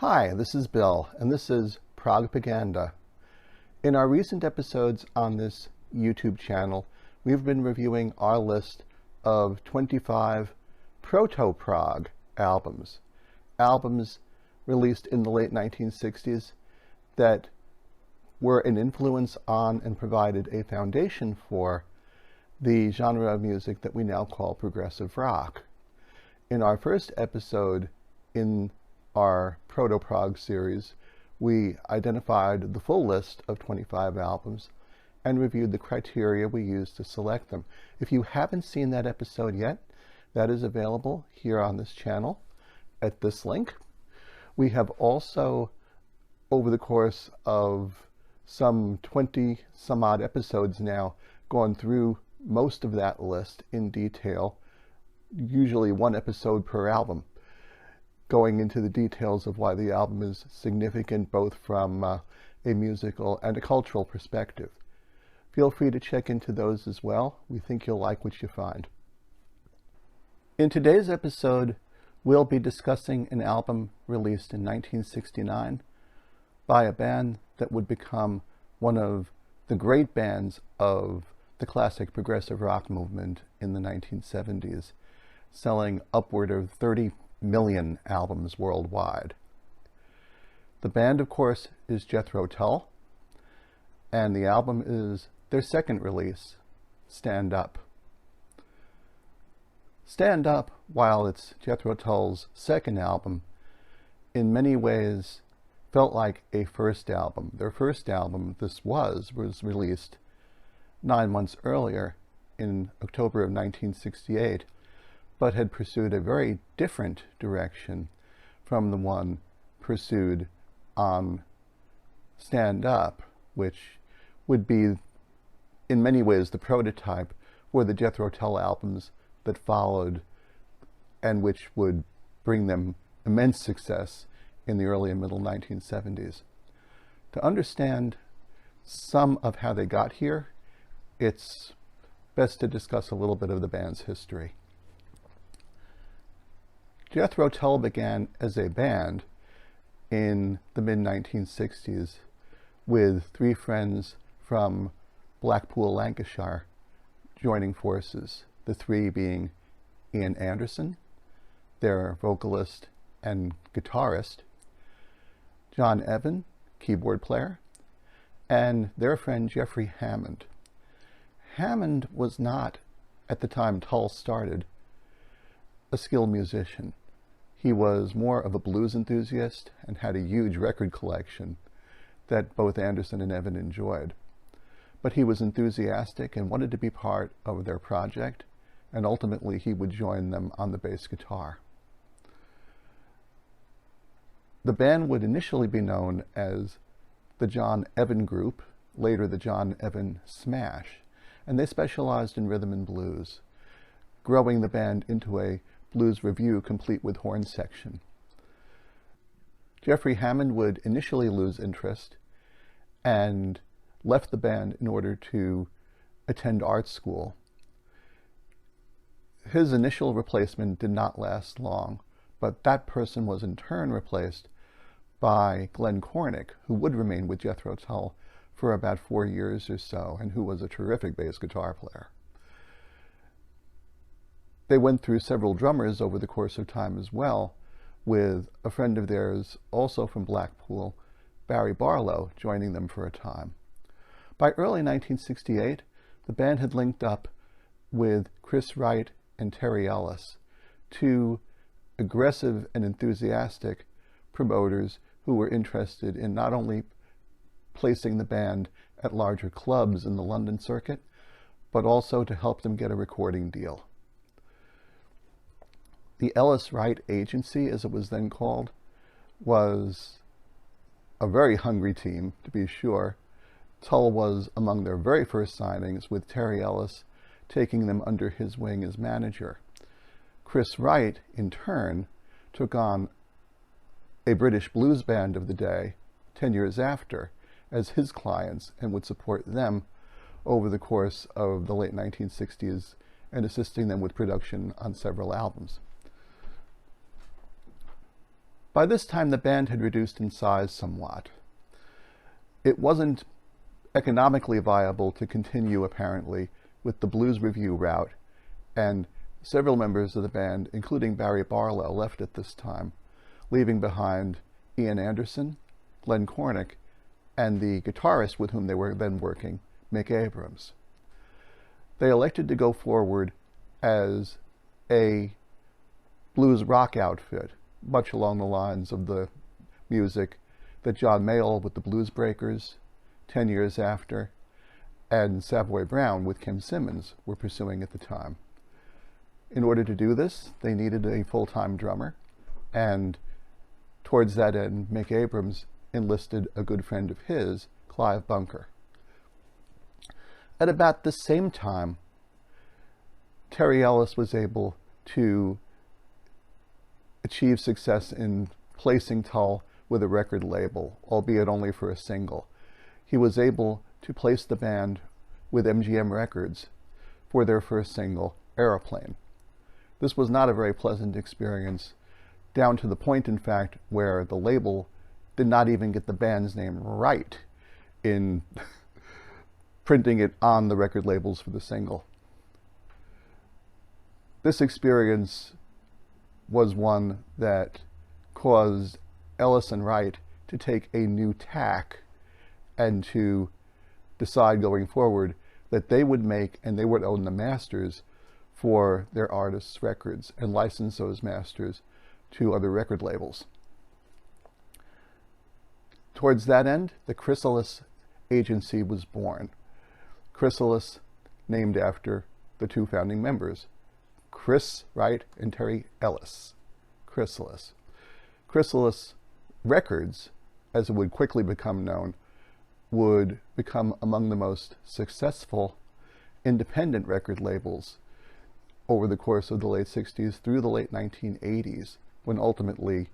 Hi, this is Bill, and this is Progpaganda. In our recent episodes on this YouTube channel, we've been reviewing our list of 25 proto-prog albums released in the late 1960s that were an influence on and provided a foundation for the genre of music that we now call progressive rock. In our first episode in our Proto-Prog series, we identified the full list of 25 albums and reviewed the criteria we used to select them. If you haven't seen that episode yet, that is available here on this channel at this link. We have also, over the course of some 20 some odd episodes now, gone through most of that list in detail, usually one episode per album, going into the details of why the album is significant both from a musical and a cultural perspective. Feel free to check into those as well. We think you'll like what you find. In today's episode, we'll be discussing an album released in 1969 by a band that would become one of the great bands of the classic progressive rock movement in the 1970s, selling upward of 30 million albums worldwide. The band, of course, is Jethro Tull, and the album is their second release, Stand Up. Stand Up, while it's Jethro Tull's second album, in many ways felt like a first album. Their first album, This Was released 9 months earlier in October of 1968, but had pursued a very different direction from the one pursued on Stand Up, which would be in many ways the prototype for the Jethro Tull albums that followed and which would bring them immense success in the early and middle 1970s. To understand some of how they got here, it's best to discuss a little bit of the band's history. Jethro Tull began as a band in the mid-1960s with three friends from Blackpool, Lancashire, joining forces, the three being Ian Anderson, their vocalist and guitarist, John Evan, keyboard player, and their friend Jeffrey Hammond. Hammond was not, at the time Tull started, a skilled musician. He was more of a blues enthusiast and had a huge record collection that both Anderson and Evan enjoyed. But he was enthusiastic and wanted to be part of their project, and ultimately he would join them on the bass guitar. The band would initially be known as the John Evan Group, later the John Evan Smash, and they specialized in rhythm and blues, growing the band into a blues review complete with horn section. Jeffrey Hammond would initially lose interest and left the band in order to attend art school. His initial replacement did not last long, but that person was in turn replaced by Glenn Cornick, who would remain with Jethro Tull for about 4 years or so, and who was a terrific bass guitar player. They went through several drummers over the course of time as well, with a friend of theirs, also from Blackpool, Barry Barlow, joining them for a time. By early 1968, the band had linked up with Chris Wright and Terry Ellis, two aggressive and enthusiastic promoters who were interested in not only placing the band at larger clubs in the London circuit, but also to help them get a recording deal. The Ellis-Wright Agency, as it was then called, was a very hungry team, to be sure. Tull was among their very first signings, with Terry Ellis taking them under his wing as manager. Chris Wright, in turn, took on a British blues band of the day 10 years after as his clients and would support them over the course of the late 1960s and assisting them with production on several albums. By this time, the band had reduced in size somewhat. It wasn't economically viable to continue, apparently, with the blues review route, and several members of the band, including Barry Barlow, left at this time, leaving behind Ian Anderson, Glenn Cornick, and the guitarist with whom they were then working, Mick Abrams. They elected to go forward as a blues rock outfit, much along the lines of the music that John Mayall with the Blues Breakers 10 years after, and Savoy Brown with Kim Simmons were pursuing at the time. In order to do this, they needed a full-time drummer, and towards that end, Mick Abrams enlisted a good friend of his, Clive Bunker. At about the same time, Terry Ellis was able to achieve success in placing Tull with a record label, albeit only for a single. He was able to place the band with MGM Records for their first single, Aeroplane. This was not a very pleasant experience, down to the point, in fact, where the label did not even get the band's name right in printing it on the record labels for the single. This experience was one that caused Ellis and Wright to take a new tack and to decide going forward that they would make and they would own the masters for their artists' records and license those masters to other record labels. Towards that end, the Chrysalis Agency was born. Chrysalis, named after the two founding members, Chris Wright and Terry Ellis. Chrysalis. Chrysalis Records, as it would quickly become known, would become among the most successful independent record labels over the course of the late 60s through the late 1980s, when ultimately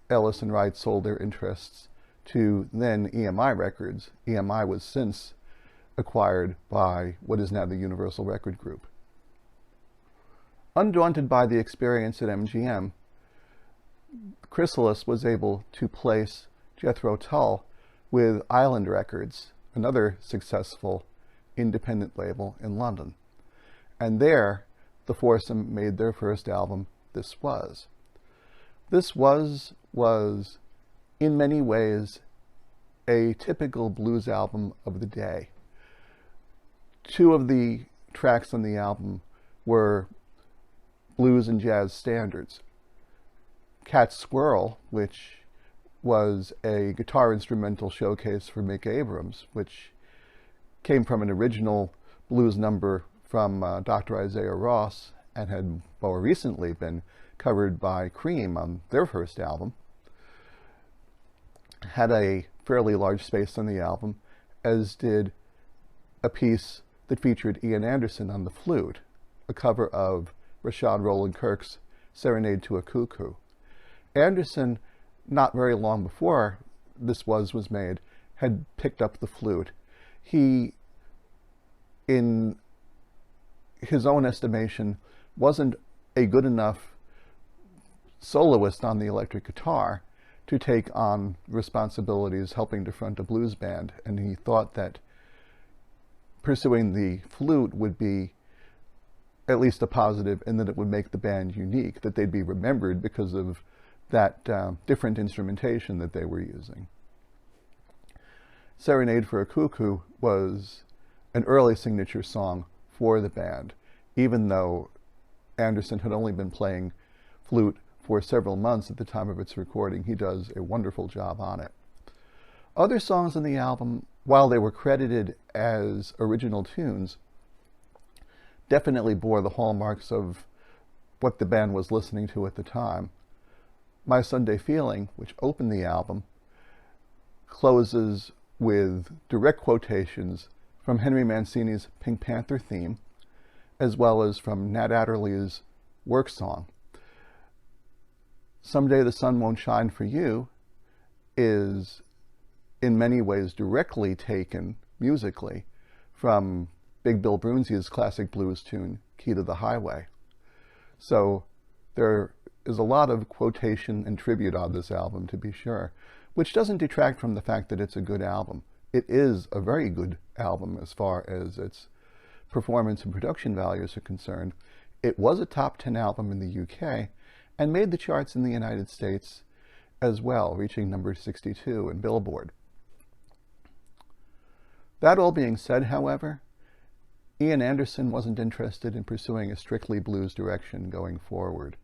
Ellis and Wright sold their interests to then EMI Records. EMI was since acquired by what is now the Universal Record Group. Undaunted by the experience at MGM, Chrysalis was able to place Jethro Tull with Island Records, another successful independent label in London. And there, the foursome made their first album, This Was. This Was in many ways a typical blues album of the day. Two of the tracks on the album were blues and jazz standards. Cat Squirrel, which was a guitar instrumental showcase for Mick Abrams, which came from an original blues number from Dr. Isaiah Ross and had more recently been covered by Cream on their first album, had a fairly large space on the album, as did a piece that featured Ian Anderson on the flute, a cover of Rashawn Roland Kirk's Serenade to a Cuckoo. Anderson, not very long before This Was made, had picked up the flute. He, in his own estimation, wasn't a good enough soloist on the electric guitar to take on responsibilities helping to front a blues band, and he thought that pursuing the flute would be at least a positive, and that it would make the band unique, that they'd be remembered because of that different instrumentation that they were using. Serenade for a Cuckoo was an early signature song for the band, even though Anderson had only been playing flute for several months at the time of its recording. He does a wonderful job on it. Other songs on the album, while they were credited as original tunes, definitely bore the hallmarks of what the band was listening to at the time. My Sunday Feeling, which opened the album, closes with direct quotations from Henry Mancini's Pink Panther theme, as well as from Nat Adderley's Work Song. Someday the Sun Won't Shine for You is in many ways directly taken musically from Big Bill Broonzy's classic blues tune, Key to the Highway. So there is a lot of quotation and tribute on this album, to be sure, which doesn't detract from the fact that it's a good album. It is a very good album as far as its performance and production values are concerned. It was a top 10 album in the UK and made the charts in the United States as well, reaching number 62 in Billboard. That all being said, however, Ian Anderson wasn't interested in pursuing a strictly blues direction going forward.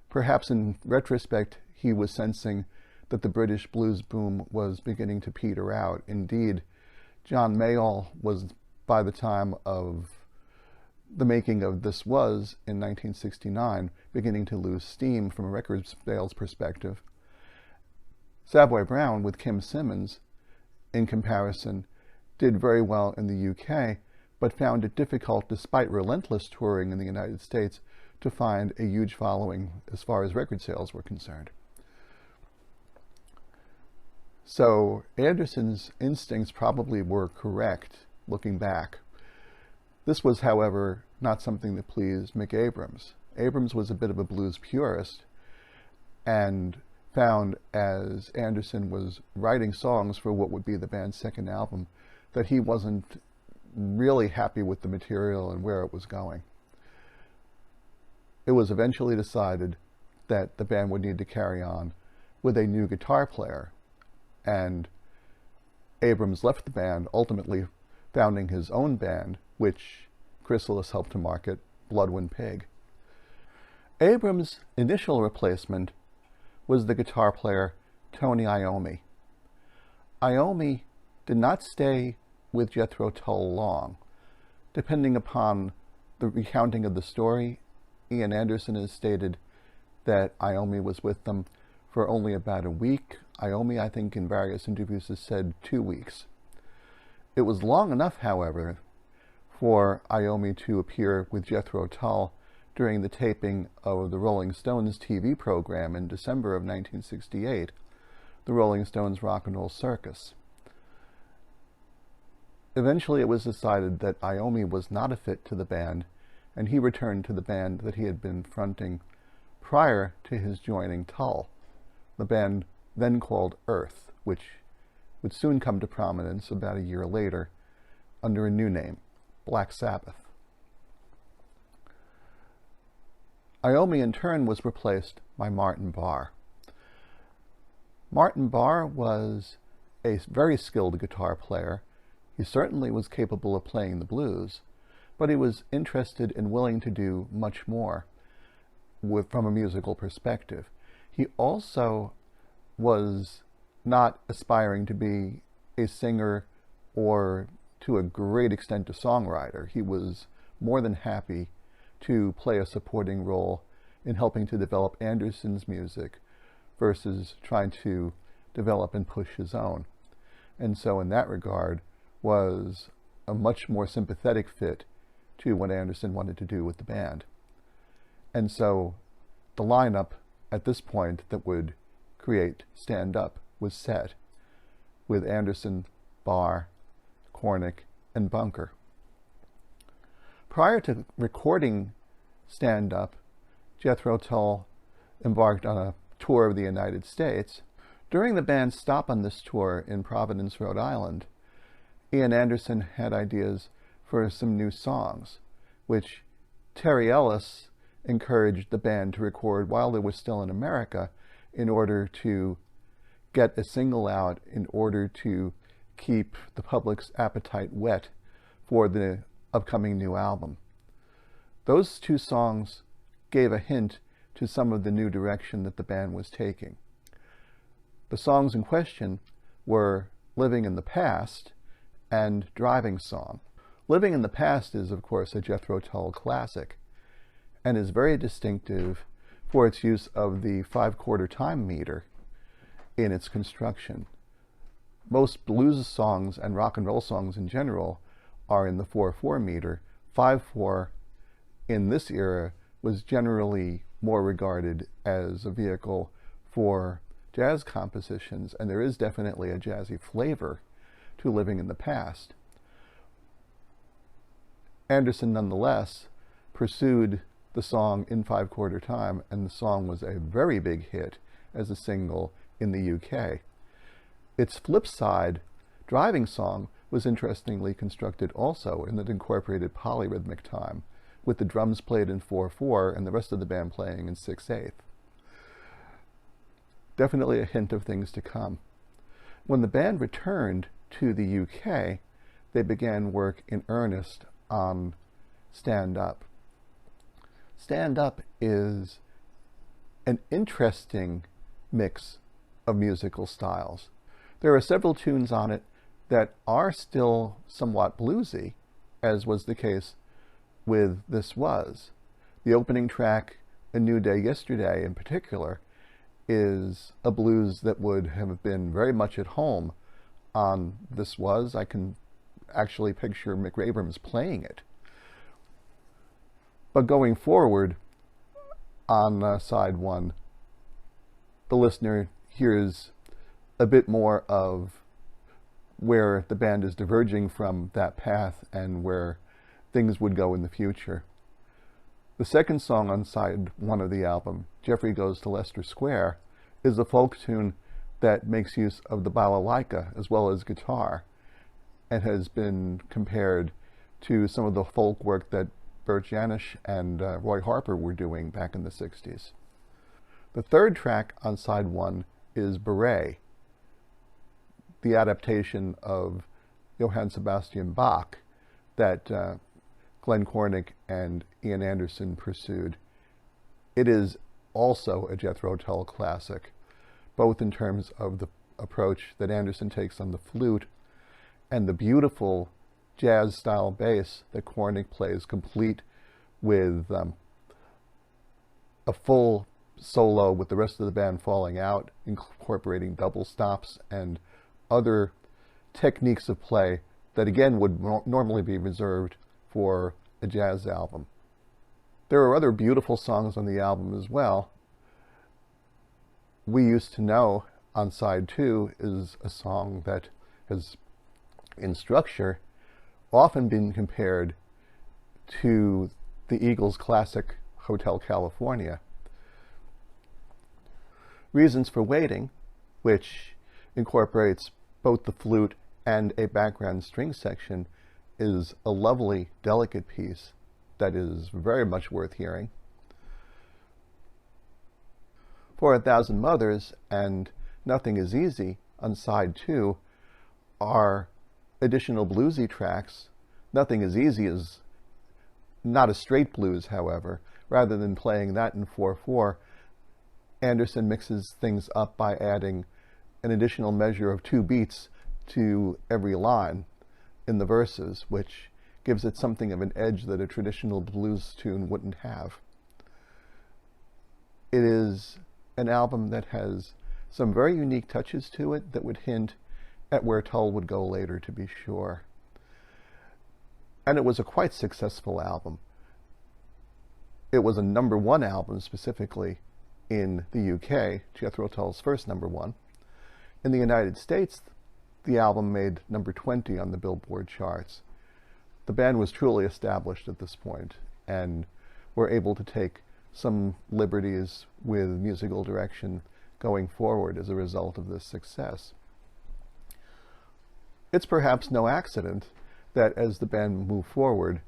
Perhaps in retrospect, he was sensing that the British blues boom was beginning to peter out. Indeed, John Mayall was, by the time of the making of This Was in 1969, beginning to lose steam from a record sales perspective. Savoy Brown, with Kim Simmons, in comparison, did very well in the UK, but found it difficult, despite relentless touring in the United States, to find a huge following as far as record sales were concerned. So Anderson's instincts probably were correct, looking back. This was, however, not something that pleased Mick Abrams. Abrams was a bit of a blues purist and found, as Anderson was writing songs for what would be the band's second album, that he wasn't really happy with the material and where it was going. It was eventually decided that the band would need to carry on with a new guitar player, and Abrams left the band, ultimately founding his own band, which Chrysalis helped to market, Bloodwind Pig. Abrams' initial replacement was the guitar player Tony Iommi. Iommi did not stay with Jethro Tull long. Depending upon the recounting of the story, Ian Anderson has stated that Iommi was with them for only about a week. Iommi, I think, in various interviews has said 2 weeks. It was long enough, however, for Iommi to appear with Jethro Tull during the taping of the Rolling Stones TV program in December of 1968, the Rolling Stones Rock and Roll Circus. Eventually it was decided that Iommi was not a fit to the band, and he returned to the band that he had been fronting prior to his joining Tull, the band then called Earth, which would soon come to prominence about a year later under a new name, Black Sabbath. Iommi in turn was replaced by Martin Barre. Martin Barre was a very skilled guitar player. He certainly was capable of playing the blues, but he was interested and willing to do much more from a musical perspective. He also was not aspiring to be a singer or, to a great extent, a songwriter. He was more than happy to play a supporting role in helping to develop Anderson's music versus trying to develop and push his own. And so in that regard was a much more sympathetic fit to what Anderson wanted to do with the band. And so the lineup at this point that would create Stand Up was set, with Anderson, Barre, Cornick, and Bunker. Prior to recording Stand Up, Jethro Tull embarked on a tour of the United States. During the band's stop on this tour in Providence, Rhode Island, Ian Anderson had ideas for some new songs, which Terry Ellis encouraged the band to record while they were still in America in order to get a single out, in order to keep the public's appetite whet for the upcoming new album. Those two songs gave a hint to some of the new direction that the band was taking. The songs in question were Living in the Past and Driving Song. Living in the Past is, of course, a Jethro Tull classic and is very distinctive for its use of the 5/4 time meter in its construction. Most blues songs and rock and roll songs in general are in the 4/4 meter. 5/4 in this era was generally more regarded as a vehicle for jazz compositions, and there is definitely a jazzy flavor to Living in the Past. Anderson nonetheless pursued the song In 5/4 Time, and the song was a very big hit as a single in the UK. Its flip side, Driving Song, was interestingly constructed also, in that it incorporated polyrhythmic time, with the drums played in 4/4 and the rest of the band playing in 6/8. Definitely a hint of things to come. When the band returned to the UK, they began work in earnest on Stand Up. Stand Up is an interesting mix of musical styles. There are several tunes on it that are still somewhat bluesy, as was the case with This Was. The opening track, A New Day Yesterday in particular, is a blues that would have been very much at home on This Was. I can actually picture Mick Abrams playing it. But going forward on side one, the listener hears a bit more of where the band is diverging from that path and where things would go in the future. The second song on side one of the album, Jeffrey Goes to Leicester Square, is a folk tune that makes use of the balalaika as well as guitar, and has been compared to some of the folk work that Bert Jansch and Roy Harper were doing back in the 60s. The third track on side one is Beret, the adaptation of Johann Sebastian Bach that Glenn Cornick and Ian Anderson pursued. It is also a Jethro Tull classic, both in terms of the approach that Anderson takes on the flute and the beautiful jazz-style bass that Cornick plays, complete with a full solo with the rest of the band falling out, incorporating double stops and other techniques of play that again would normally be reserved for a jazz album. There are other beautiful songs on the album as well. We Used to Know on side two is a song that has, in structure, often been compared to the Eagles' classic Hotel California. Reasons for Waiting, which incorporates both the flute and a background string section, is a lovely, delicate piece that is very much worth hearing. For 1,000 Mothers and Nothing Is Easy on side two are additional bluesy tracks. Nothing Is Easy is not a straight blues, however. Rather than playing that in 4/4, Anderson mixes things up by adding an additional measure of 2 beats to every line in the verses, which gives it something of an edge that a traditional blues tune wouldn't have. It is an album that has some very unique touches to it that would hint at where Tull would go later, to be sure. And it was a quite successful album. It was a #1 album specifically in the UK, Jethro Tull's first #1. In the United States, the album made #20 on the Billboard charts. The band was truly established at this point and were able to take some liberties with musical direction going forward as a result of this success. It's perhaps no accident that as the band moved forward,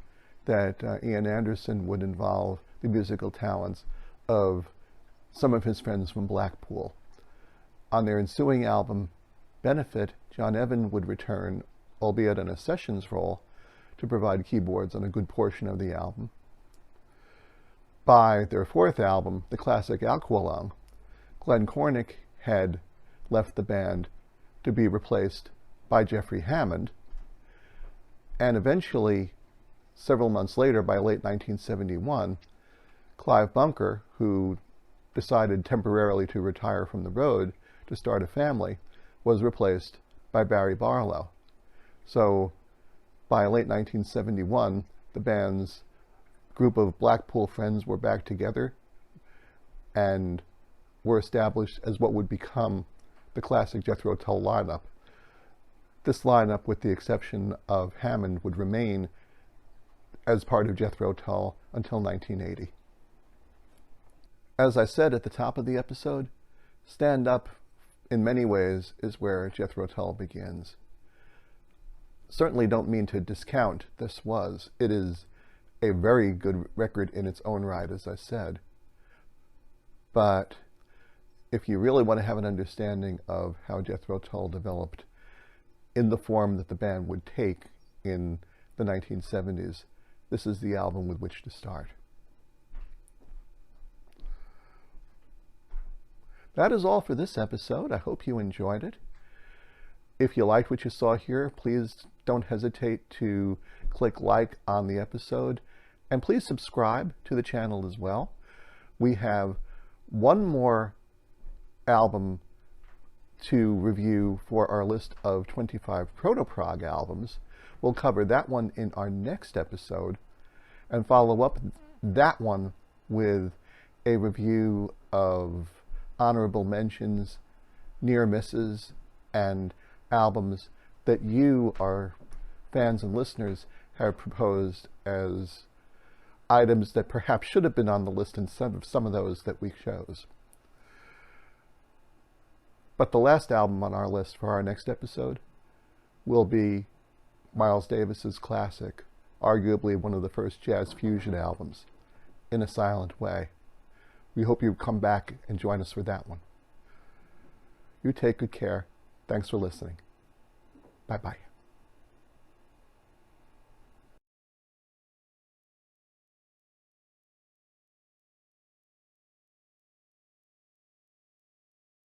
that Ian Anderson would involve the musical talents of some of his friends from Blackpool. On their ensuing album, Benefit, John Evan would return, albeit in a sessions role, to provide keyboards on a good portion of the album. By their fourth album, the classic Aqualung, Glenn Cornick had left the band to be replaced by Jeffrey Hammond, and eventually, several months later, by late 1971, Clive Bunker, who decided temporarily to retire from the road to start a family, was replaced by Barry Barlow. So by late 1971, the band's group of Blackpool friends were back together and were established as what would become the classic Jethro Tull lineup. This lineup, with the exception of Hammond, would remain as part of Jethro Tull until 1980. As I said at the top of the episode, Stand Up, in many ways, is where Jethro Tull begins. Certainly don't mean to discount this was. It is a very good record in its own right, as I said. But if you really want to have an understanding of how Jethro Tull developed in the form that the band would take in the 1970s, this is the album with which to start. That is all for this episode. I hope you enjoyed it. If you liked what you saw here, please don't hesitate to click like on the episode, and please subscribe to the channel as well. We have one more album to review for our list of 25 Proto-Prog albums. We'll cover that one in our next episode and follow up that one with a review of honorable mentions, near misses, and albums that you, our fans and listeners, have proposed as items that perhaps should have been on the list and some of those that we chose. But the last album on our list for our next episode will be Miles Davis's classic, arguably one of the first jazz fusion albums, In a Silent Way. We hope you come back and join us for that one. You take good care. Thanks for listening. Bye-bye.